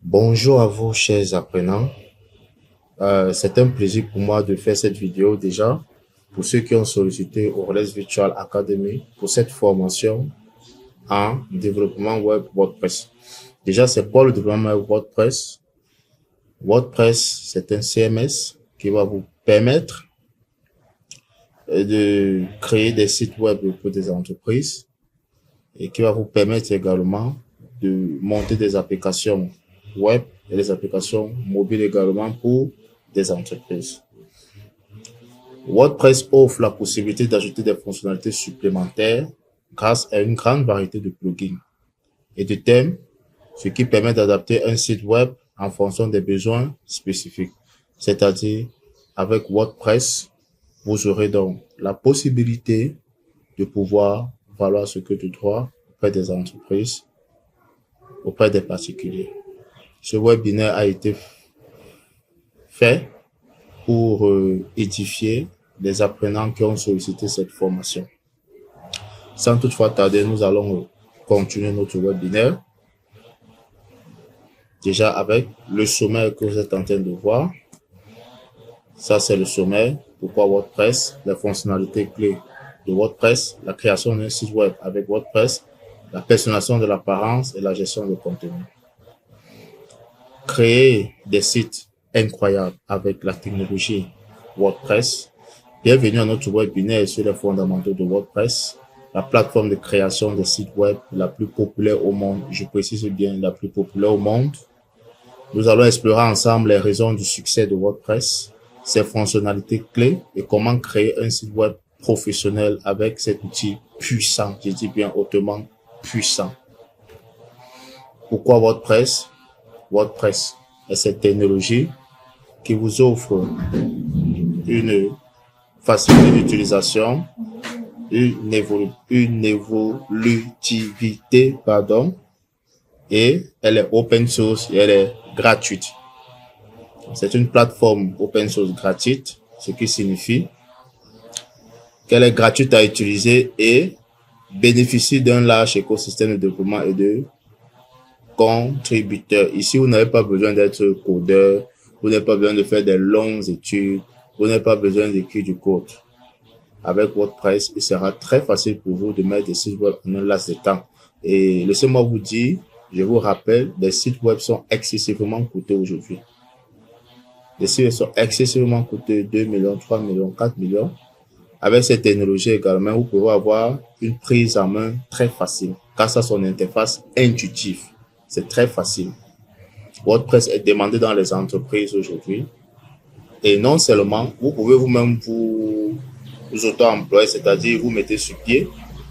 Bonjour à vous, chers apprenants. C'est un plaisir pour moi de faire cette vidéo déjà pour ceux qui ont sollicité au Relais Virtual Academy pour cette formation en développement web WordPress. Déjà, c'est quoi le développement web WordPress? WordPress, c'est un CMS qui va vous permettre de créer des sites web pour des entreprises et qui va vous permettre également de monter des applications web et des applications mobiles également pour des entreprises. WordPress offre la possibilité d'ajouter des fonctionnalités supplémentaires grâce à une grande variété de plugins et de thèmes, ce qui permet d'adapter un site web en fonction des besoins spécifiques. C'est-à-dire, avec WordPress, vous aurez donc la possibilité de pouvoir valoir ce que de droit auprès des entreprises, auprès des particuliers. Ce webinaire a été fait pour édifier les apprenants qui ont sollicité cette formation. Sans toutefois tarder, nous allons continuer notre webinaire. Déjà avec le sommaire que vous êtes en train de voir. Ça, c'est le sommaire. Pourquoi WordPress, les fonctionnalités clés de WordPress, la création d'un site web avec WordPress, la personnalisation de l'apparence et la gestion de contenu. Créer des sites incroyables avec la technologie WordPress. Bienvenue à notre webinaire sur les fondamentaux de WordPress, la plateforme de création de sites web la plus populaire au monde. Je précise bien la plus populaire au monde. Nous allons explorer ensemble les raisons du succès de WordPress, ses fonctionnalités clés et comment créer un site web professionnel avec cet outil puissant. Je dis bien hautement puissant. Pourquoi WordPress? WordPress est cette technologie qui vous offre une facilité d'utilisation, une évolutivité, et elle est open source et elle est gratuite. C'est une plateforme open source gratuite, ce qui signifie qu'elle est gratuite à utiliser et bénéficie d'un large écosystème de développement et de contributeurs. Ici, vous n'avez pas besoin d'être codeur, vous n'avez pas besoin de faire des longues études, vous n'avez pas besoin d'écrire du code. Avec WordPress, il sera très facile pour vous de mettre des sites web en un laps de temps. Et laissez-moi vous dire, je vous rappelle, les sites web sont excessivement coûteux aujourd'hui. Les sites sont excessivement coûteux, 2 millions, 3 millions, 4 millions. Avec cette technologie également, vous pouvez avoir une prise en main très facile grâce à son interface intuitive. C'est très facile. WordPress est demandé dans les entreprises aujourd'hui. Et non seulement, vous pouvez vous-même vous auto-employer, c'est-à-dire vous mettez sur pied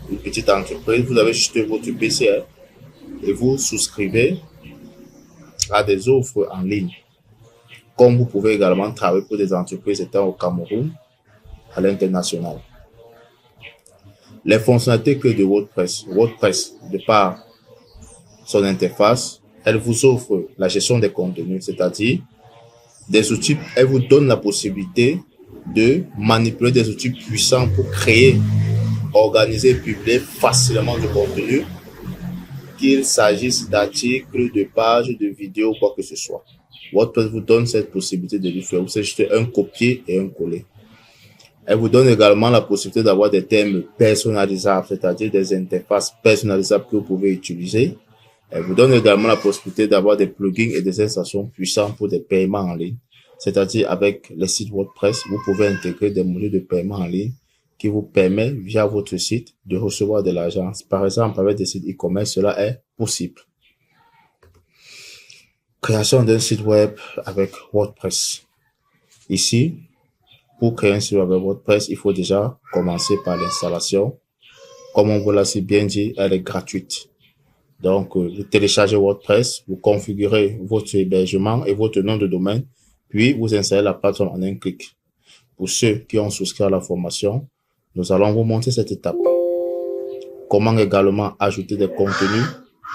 une petite entreprise, vous avez juste votre PC et vous souscrivez à des offres en ligne. Comme vous pouvez également travailler pour des entreprises étant au Cameroun, à l'international. Les fonctionnalités clés de WordPress. WordPress, de par son interface, elle vous offre la gestion des contenus, c'est-à-dire des outils, elle vous donne la possibilité de manipuler des outils puissants pour créer, organiser, publier facilement du contenu, qu'il s'agisse d'articles, de pages, de vidéos, quoi que ce soit. WordPress vous donne cette possibilité de le faire. Vous savez juste un copier et un coller. Elle vous donne également la possibilité d'avoir des thèmes personnalisables, c'est-à-dire des interfaces personnalisables que vous pouvez utiliser. Elle vous donne également la possibilité d'avoir des plugins et des extensions puissantes pour des paiements en ligne. C'est-à-dire avec les sites WordPress, vous pouvez intégrer des modules de paiement en ligne qui vous permettent via votre site de recevoir de l'argent. Par exemple, avec des sites e-commerce, cela est possible. Création d'un site web avec WordPress. Ici, pour créer un site web avec WordPress, il faut déjà commencer par l'installation. Comme on vous l'a si bien dit, elle est gratuite. Donc, vous téléchargez WordPress, vous configurez votre hébergement et votre nom de domaine, puis vous installez la plateforme en un clic. Pour ceux qui ont souscrit à la formation, nous allons vous montrer cette étape. Comment également ajouter des contenus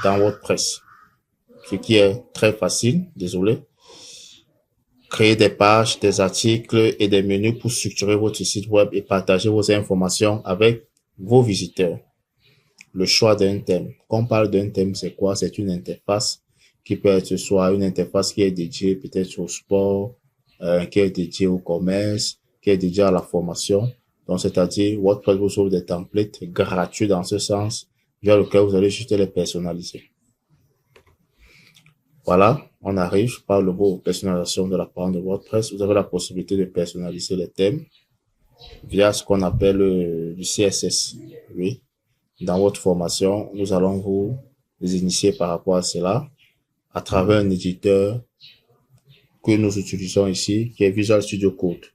dans WordPress, ce qui est très facile, désolé. Créer des pages, des articles et des menus pour structurer votre site web et partager vos informations avec vos visiteurs. Le choix d'un thème. Quand on parle d'un thème, c'est quoi? C'est une interface qui peut être soit une interface qui est dédiée peut-être au sport, qui est dédiée au commerce, qui est dédiée à la formation. Donc, c'est-à-dire, WordPress vous offre des templates gratuits dans ce sens, via lequel vous allez juste les personnaliser. Voilà, on arrive par le mot personnalisation de la part de WordPress. Vous avez la possibilité de personnaliser les thèmes via ce qu'on appelle du CSS. Oui. Dans votre formation, nous allons vous initier par rapport à cela à travers un éditeur que nous utilisons ici, qui est Visual Studio Code.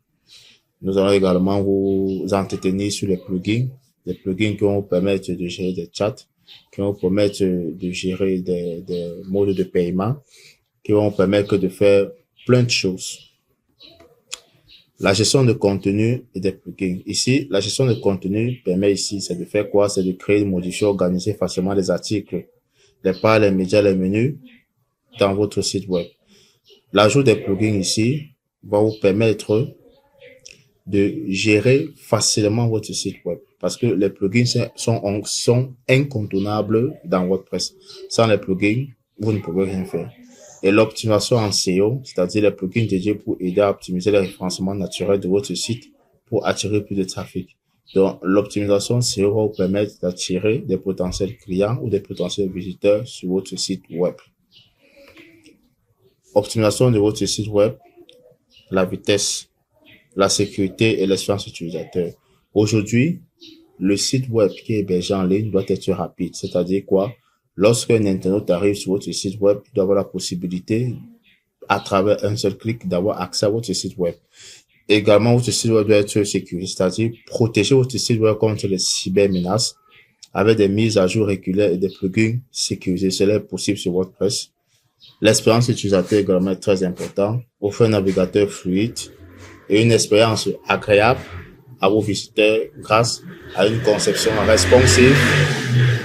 Nous allons également vous entretenir sur les plugins qui vont vous permettre de gérer des chats, qui vont vous permettre de gérer des modes de paiement, qui vont vous permettre de faire plein de choses. La gestion de contenu et des plugins. Ici, la gestion de contenu permet ici, c'est de faire quoi? C'est de créer, modifier, organiser facilement les articles, les pages, les médias, les menus dans votre site web. L'ajout des plugins ici va vous permettre de gérer facilement votre site web parce que les plugins sont incontournables dans WordPress. Sans les plugins, vous ne pouvez rien faire. Et l'optimisation en SEO, c'est-à-dire les plugins dédiés pour aider à optimiser le référencement naturel de votre site pour attirer plus de trafic. Donc, l'optimisation SEO va vous permettre d'attirer des potentiels clients ou des potentiels visiteurs sur votre site web. Optimisation de votre site web, la vitesse, la sécurité et l'expérience utilisateur. Aujourd'hui, le site web qui est hébergé en ligne doit être rapide. C'est-à-dire quoi? Lorsqu'un internaute arrive sur votre site web, il doit avoir la possibilité, à travers un seul clic, d'avoir accès à votre site web. Également, votre site web doit être sécurisé, c'est-à-dire protéger votre site web contre les cybermenaces avec des mises à jour régulières et des plugins sécurisés. Cela est possible sur WordPress. L'expérience utilisateur également est très importante. Offre un navigateur fluide et une expérience agréable à vos visiteurs grâce à une conception responsive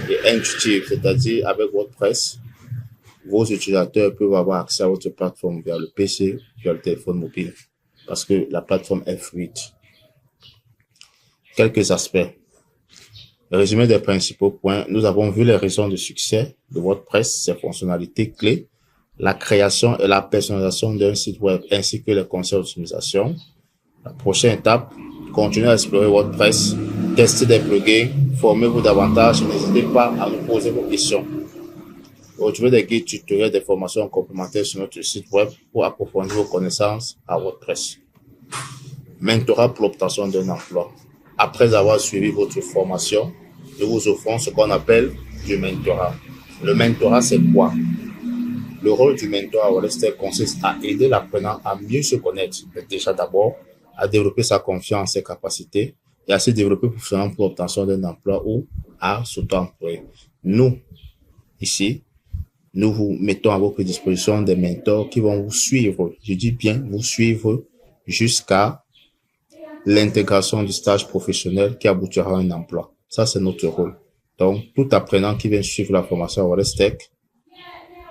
et intuitive, c'est-à-dire avec WordPress, vos utilisateurs peuvent avoir accès à votre plateforme via le PC, via le téléphone mobile, parce que la plateforme est fluide. Quelques aspects. Résumé des principaux points, nous avons vu les raisons de succès de WordPress, ses fonctionnalités clés, la création et la personnalisation d'un site web, ainsi que les conseils d'optimisation. La prochaine étape, continuez à explorer WordPress, testez des plugins, formez-vous davantage, n'hésitez pas à nous poser vos questions. Retrouvez des guides tutoriels, des formations complémentaires sur notre site web pour approfondir vos connaissances à WordPress. Mentorat pour l'obtention d'un emploi. Après avoir suivi votre formation, nous vous offrons ce qu'on appelle du mentorat. Le mentorat, c'est quoi? Le rôle du mentor à WordPress consiste à aider l'apprenant à mieux se connaître, mais déjà d'abord à développer sa confiance et ses capacités et à se développer professionnellement pour l'obtention d'un emploi ou à s'auto-employer. Nous, ici, nous vous mettons à votre disposition des mentors qui vont vous suivre, je dis bien vous suivre jusqu'à l'intégration du stage professionnel qui aboutira à un emploi. Ça, c'est notre rôle. Donc, tout apprenant qui vient suivre la formation à WordPress,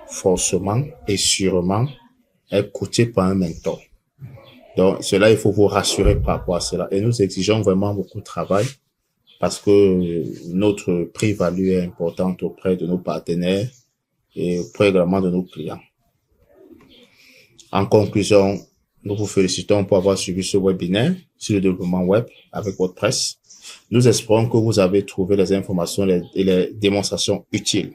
forcément et sûrement, est coaché par un mentor. Donc, cela, il faut vous rassurer par rapport à cela. Et nous exigeons vraiment beaucoup de travail parce que notre prix-value est importante auprès de nos partenaires et auprès également de nos clients. En conclusion, nous vous félicitons pour avoir suivi ce webinaire sur le développement web avec WordPress. Nous espérons que vous avez trouvé les informations et les démonstrations utiles.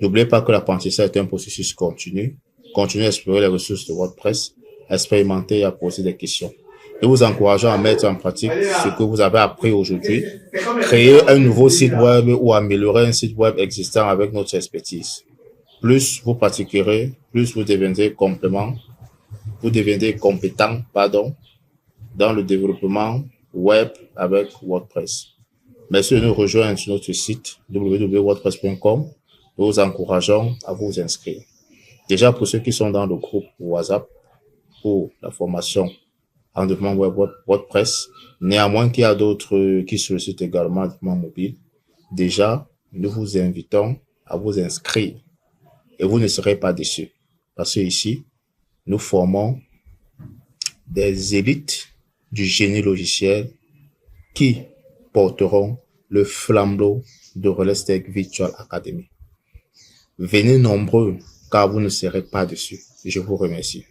N'oubliez pas que l'apprentissage est un processus continu. Continuez à explorer les ressources de WordPress, à expérimenter et à poser des questions. Nous vous encourageons à mettre en pratique ce que vous avez appris aujourd'hui, créer un nouveau site web ou améliorer un site web existant avec notre expertise. Plus vous pratiquerez, plus vous deviendrez compétent, dans le développement web avec WordPress. Merci de nous rejoindre sur notre site www.wordpress.com. Nous vous encourageons à vous inscrire. Déjà, pour ceux qui sont dans le groupe WhatsApp pour la formation en développement web WordPress, néanmoins qu'il y a d'autres qui sollicitent également le développement mobile, déjà, nous vous invitons à vous inscrire et vous ne serez pas déçus. Parce que ici, nous formons des élites du génie logiciel qui porteront le flambeau de Relais Tech Virtual Academy. Venez nombreux car vous ne serez pas dessus. Je vous remercie.